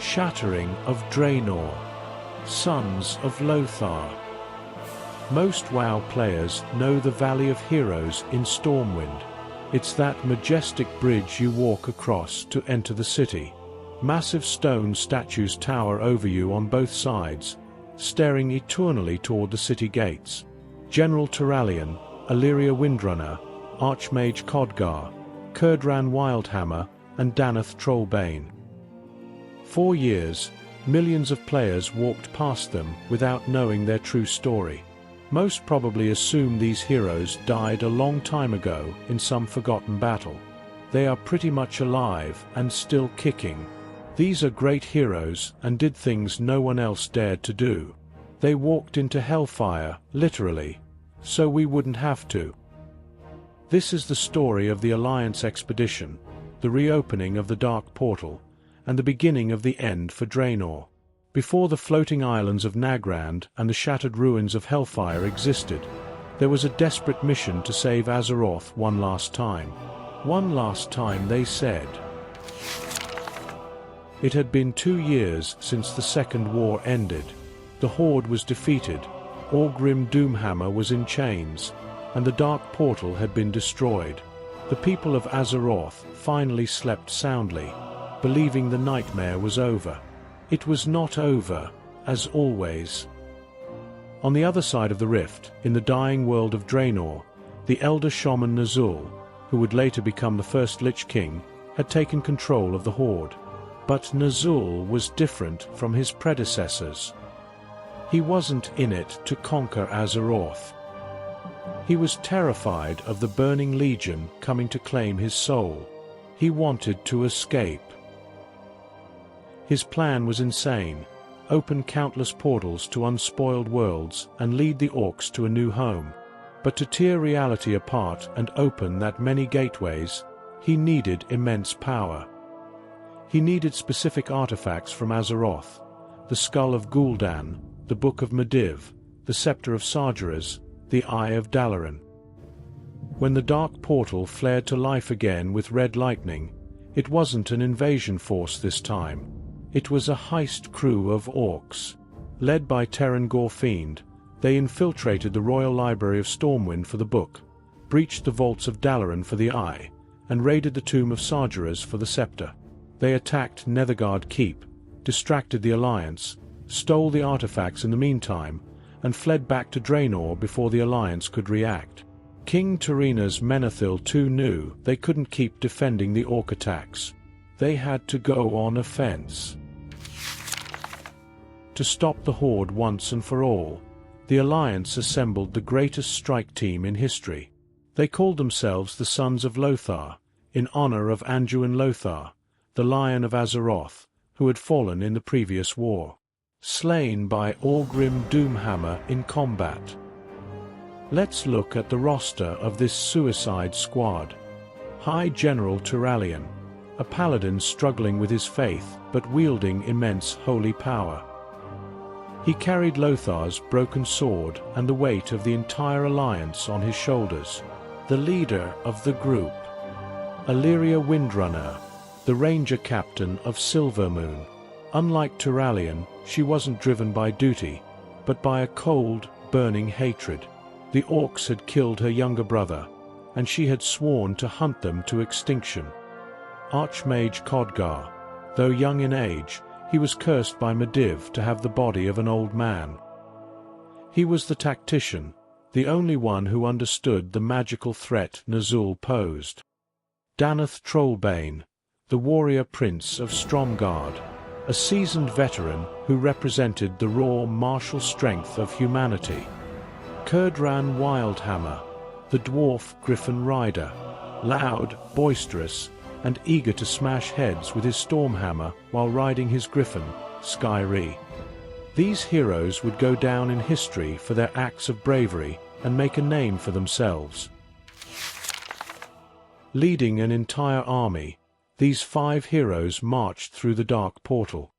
Shattering of Draenor. Sons of Lothar. Most WoW players know the Valley of Heroes in Stormwind. It's that majestic bridge you walk across to enter the city. Massive stone statues tower over you on both sides, staring eternally toward the city gates. General Turalyon, Illyria Windrunner, Archmage Khadgar, Kurdran Wildhammer, and Danath Trollbane. For years, millions of players walked past them without knowing their true story. Most probably assume these heroes died a long time ago in some forgotten battle. They are pretty much alive and still kicking. These are great heroes and did things no one else dared to do. They walked into hellfire, literally, so we wouldn't have to. This is the story of the Alliance expedition, the reopening of the Dark Portal, and the beginning of the end for Draenor. Before the floating islands of Nagrand and the shattered ruins of Hellfire existed, there was a desperate mission to save Azeroth one last time. One last time, they said. It had been 2 years since the Second War ended. The Horde was defeated, Orgrim Doomhammer was in chains, and the Dark Portal had been destroyed. The people of Azeroth finally slept soundly, believing the nightmare was over. It was not over, as always. On the other side of the rift, in the dying world of Draenor, the elder shaman Ner'zhul, who would later become the first Lich King, had taken control of the Horde. But Ner'zhul was different from his predecessors. He wasn't in it to conquer Azeroth. He was terrified of the Burning Legion coming to claim his soul. He wanted to escape. His plan was insane: open countless portals to unspoiled worlds and lead the Orcs to a new home. But to tear reality apart and open that many gateways, he needed immense power. He needed specific artifacts from Azeroth: the Skull of Gul'dan, the Book of Medivh, the Scepter of Sargeras, the Eye of Dalaran. When the Dark Portal flared to life again with red lightning, it wasn't an invasion force this time. It was a heist crew of Orcs. Led by Teyrn Gorfiend, they infiltrated the Royal Library of Stormwind for the book, breached the vaults of Dalaran for the Eye, and raided the Tomb of Sargeras for the Scepter. They attacked Netherguard Keep, distracted the Alliance, stole the artifacts in the meantime, and fled back to Draenor before the Alliance could react. King Tarina's Menethil too knew they couldn't keep defending the Orc attacks. They had to go on offense. To stop the Horde once and for all, the Alliance assembled the greatest strike team in history. They called themselves the Sons of Lothar, in honor of Anduin Lothar, the Lion of Azeroth, who had fallen in the previous war, slain by Orgrim Doomhammer in combat. Let's look at the roster of this suicide squad. High General Turalyon, a paladin struggling with his faith but wielding immense holy power. He carried Lothar's broken sword and the weight of the entire Alliance on his shoulders. The leader of the group, Illyria Windrunner, the ranger captain of Silvermoon. Unlike Turalyon, she wasn't driven by duty, but by a cold, burning hatred. The Orcs had killed her younger brother, and she had sworn to hunt them to extinction. Archmage Khadgar, though young in age, he was cursed by Medivh to have the body of an old man. He was the tactician, the only one who understood the magical threat Ner'zhul posed. Danath Trollbane, the warrior prince of Stromgarde, a seasoned veteran who represented the raw martial strength of humanity. Kurdran Wildhammer, the dwarf griffin rider, loud, boisterous, and eager to smash heads with his stormhammer while riding his griffin, Skyrie. These heroes would go down in history for their acts of bravery and make a name for themselves. Leading an entire army, these 5 heroes marched through the Dark Portal,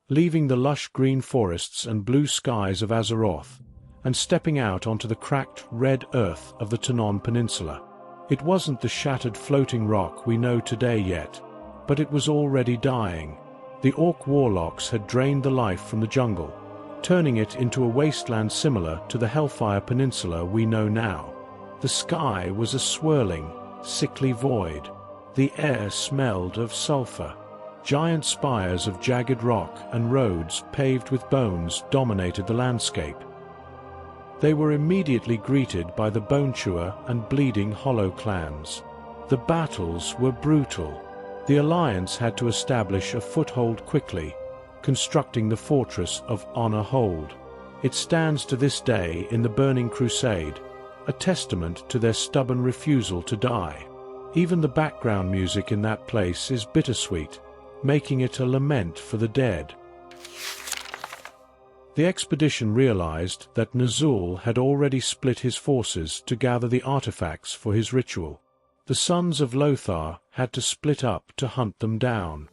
leaving the lush green forests and blue skies of Azeroth, and stepping out onto the cracked red earth of the Tanaan Peninsula. It wasn't the shattered floating rock we know today yet, but it was already dying. The Orc warlocks had drained the life from the jungle, turning it into a wasteland similar to the Hellfire Peninsula we know now. The sky was a swirling, sickly void. The air smelled of sulfur. Giant spires of jagged rock and roads paved with bones dominated the landscape. They were immediately greeted by the Bone Chewer and Bleeding Hollow clans. The battles were brutal. The Alliance had to establish a foothold quickly, constructing the fortress of Honor Hold. It stands to this day in the Burning Crusade, a testament to their stubborn refusal to die. Even the background music in that place is bittersweet, making it a lament for the dead. The expedition realized that Ner'zhul had already split his forces to gather the artifacts for his ritual. The Sons of Lothar had to split up to hunt them down.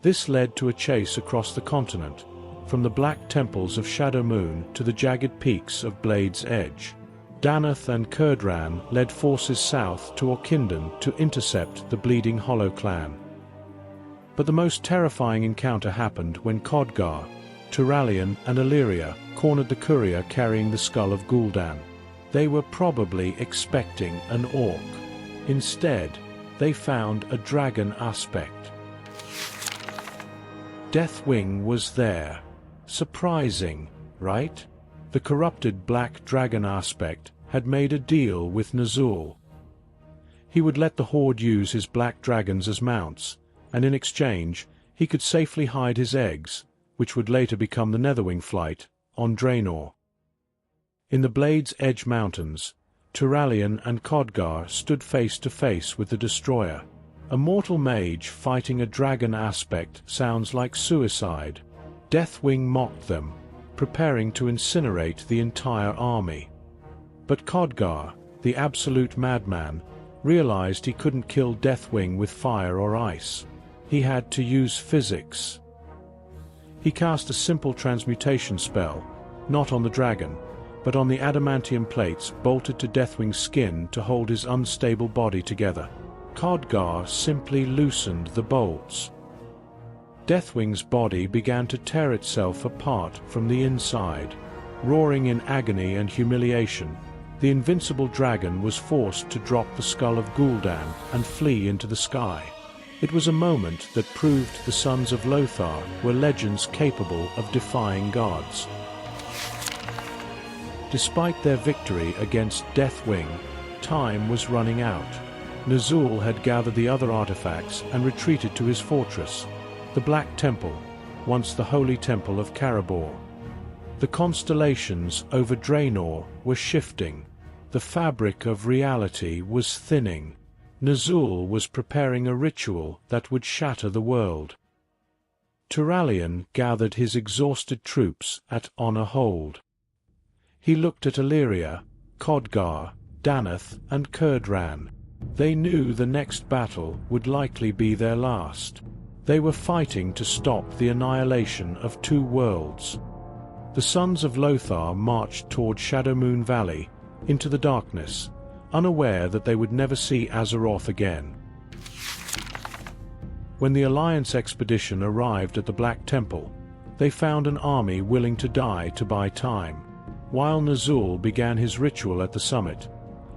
This led to a chase across the continent, from the black temples of Shadowmoon to the jagged peaks of Blade's Edge. Danath and Kurdran led forces south to Orkindon to intercept the Bleeding Hollow clan. But the most terrifying encounter happened when Khadgar, Turalyon and Illyria cornered the courier carrying the skull of Gul'dan. They were probably expecting an orc. Instead, they found a dragon aspect. Deathwing was there. Surprising, right? The corrupted black dragon aspect had made a deal with Ner'zhul. He would let the Horde use his black dragons as mounts, and in exchange, he could safely hide his eggs, which would later become the Netherwing flight, on Draenor. In the Blade's Edge Mountains, Turalyon and Khadgar stood face to face with the Destroyer. A mortal mage fighting a dragon aspect sounds like suicide. Deathwing mocked them, preparing to incinerate the entire army. But Khadgar, the absolute madman, realized he couldn't kill Deathwing with fire or ice. He had to use physics. He cast a simple transmutation spell, not on the dragon, but on the adamantium plates bolted to Deathwing's skin to hold his unstable body together. Khadgar simply loosened the bolts. Deathwing's body began to tear itself apart from the inside. Roaring in agony and humiliation, the invincible dragon was forced to drop the skull of Gul'dan and flee into the sky. It was a moment that proved the Sons of Lothar were legends capable of defying gods. Despite their victory against Deathwing, time was running out. Ner'zhul had gathered the other artifacts and retreated to his fortress, the Black Temple, once the Holy Temple of Karabor. The constellations over Draenor were shifting. The fabric of reality was thinning. Ner'zhul was preparing a ritual that would shatter the world. Turalyon gathered his exhausted troops at Honor Hold. He looked at Illyria, Khadgar, Danath, and Kurdran. They knew the next battle would likely be their last. They were fighting to stop the annihilation of two worlds. The Sons of Lothar marched toward Shadowmoon Valley, into the darkness, unaware that they would never see Azeroth again. When the Alliance expedition arrived at the Black Temple, they found an army willing to die to buy time. While Ner'zhul began his ritual at the summit,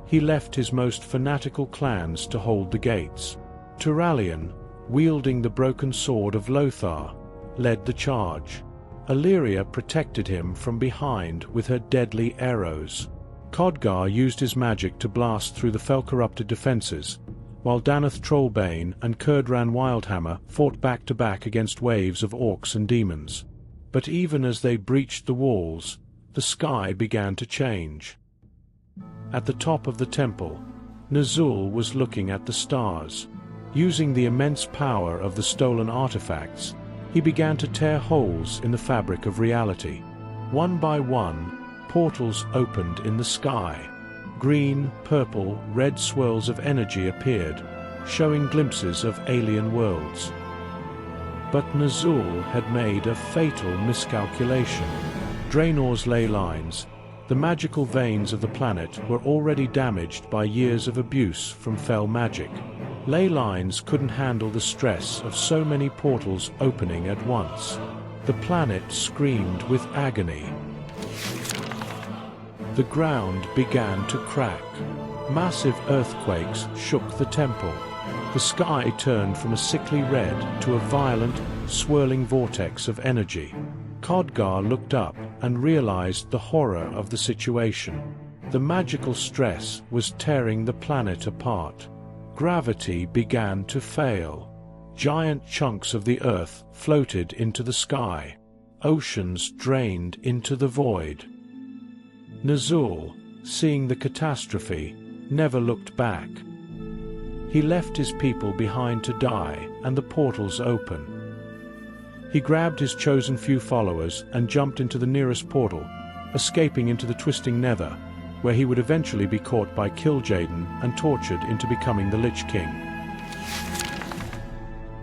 he left his most fanatical clans to hold the gates. Turalyon, wielding the broken sword of Lothar, led the charge. Illyria protected him from behind with her deadly arrows. Khadgar used his magic to blast through the fel-corrupted defenses, while Danath Trollbane and Kurdran Wildhammer fought back-to-back against waves of orcs and demons. But even as they breached the walls, the sky began to change. At the top of the temple, Ner'zhul was looking at the stars. Using the immense power of the stolen artifacts, he began to tear holes in the fabric of reality. One by one, portals opened in the sky. Green, purple, red swirls of energy appeared, showing glimpses of alien worlds. But Ner'zhul had made a fatal miscalculation. Draenor's ley lines, the magical veins of the planet, were already damaged by years of abuse from fel magic. Ley lines couldn't handle the stress of so many portals opening at once. The planet screamed with agony. The ground began to crack. Massive earthquakes shook the temple. The sky turned from a sickly red to a violent, swirling vortex of energy. Khadgar looked up and realized the horror of the situation. The magical stress was tearing the planet apart. Gravity began to fail. Giant chunks of the earth floated into the sky. Oceans drained into the void. Ner'zhul, seeing the catastrophe, never looked back. He left his people behind to die, and the portals open. He grabbed his chosen few followers and jumped into the nearest portal, escaping into the twisting nether, where he would eventually be caught by Kil'jaeden and tortured into becoming the Lich King.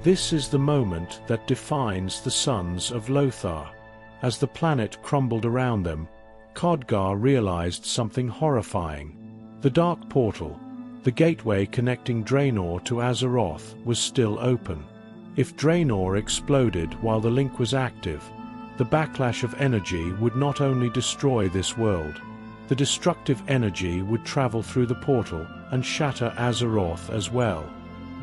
This is the moment that defines the Sons of Lothar. As the planet crumbled around them, Khadgar realized something horrifying. The Dark Portal, the gateway connecting Draenor to Azeroth, was still open. If Draenor exploded while the link was active, the backlash of energy would not only destroy this world. The destructive energy would travel through the portal and shatter Azeroth as well,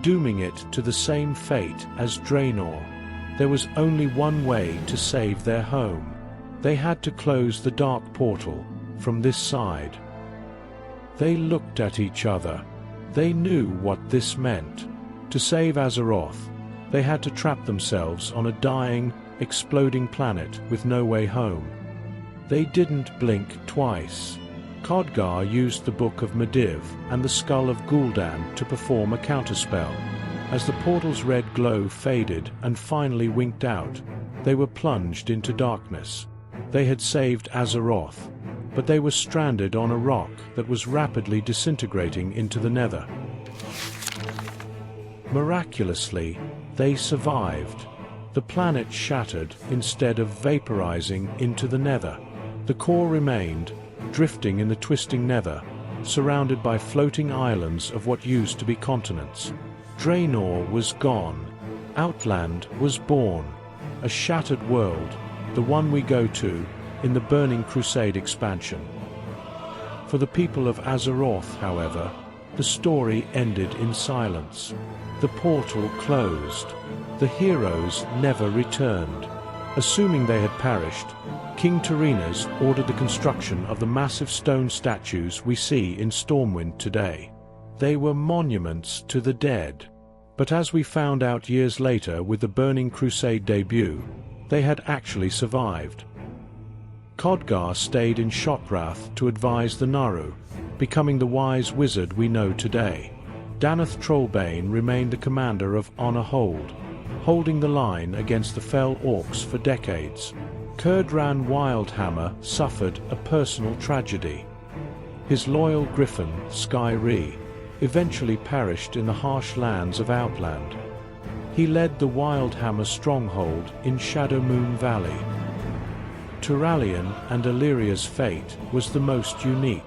dooming it to the same fate as Draenor. There was only one way to save their home. They had to close the Dark Portal from this side. They looked at each other. They knew what this meant. To save Azeroth, they had to trap themselves on a dying, exploding planet with no way home. They didn't blink twice. Khadgar used the Book of Medivh and the Skull of Gul'dan to perform a counterspell. As the portal's red glow faded and finally winked out, they were plunged into darkness. They had saved Azeroth, but they were stranded on a rock that was rapidly disintegrating into the nether. Miraculously, they survived. The planet shattered instead of vaporizing into the nether. The core remained, drifting in the twisting nether, surrounded by floating islands of what used to be continents. Draenor was gone. Outland was born. A shattered world, the one we go to in the Burning Crusade expansion. For the people of Azeroth, however, the story ended in silence. The portal closed. The heroes never returned. Assuming they had perished, King Terenas ordered the construction of the massive stone statues we see in Stormwind today. They were monuments to the dead. But as we found out years later with the Burning Crusade debut, they had actually survived. Khadgar stayed in Shotrath to advise the Naaru, becoming the wise wizard we know today. Danath Trollbane remained the commander of Honor Hold, holding the line against the fell orcs for decades. Kurdran Wildhammer suffered a personal tragedy. His loyal griffin, Skyri, eventually perished in the harsh lands of Outland. He led the Wildhammer stronghold in Shadowmoon Valley. Turalyon and Illyria's fate was the most unique.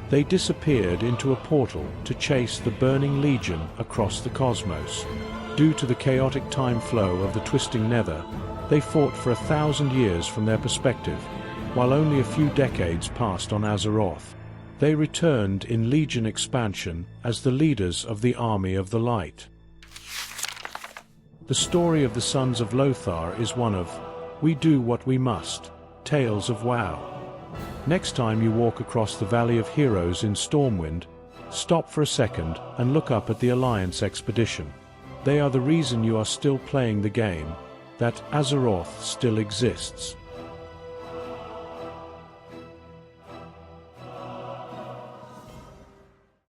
They disappeared into a portal to chase the Burning Legion across the cosmos. Due to the chaotic time flow of the twisting nether, they fought for 1,000 years from their perspective, while only a few decades passed on Azeroth. They returned in Legion expansion as the leaders of the Army of the Light. The story of the Sons of Lothar is one of, we do what we must, tales of WoW. Next time you walk across the Valley of Heroes in Stormwind, stop for a second and look up at the Alliance expedition. They are the reason you are still playing the game, that Azeroth still exists.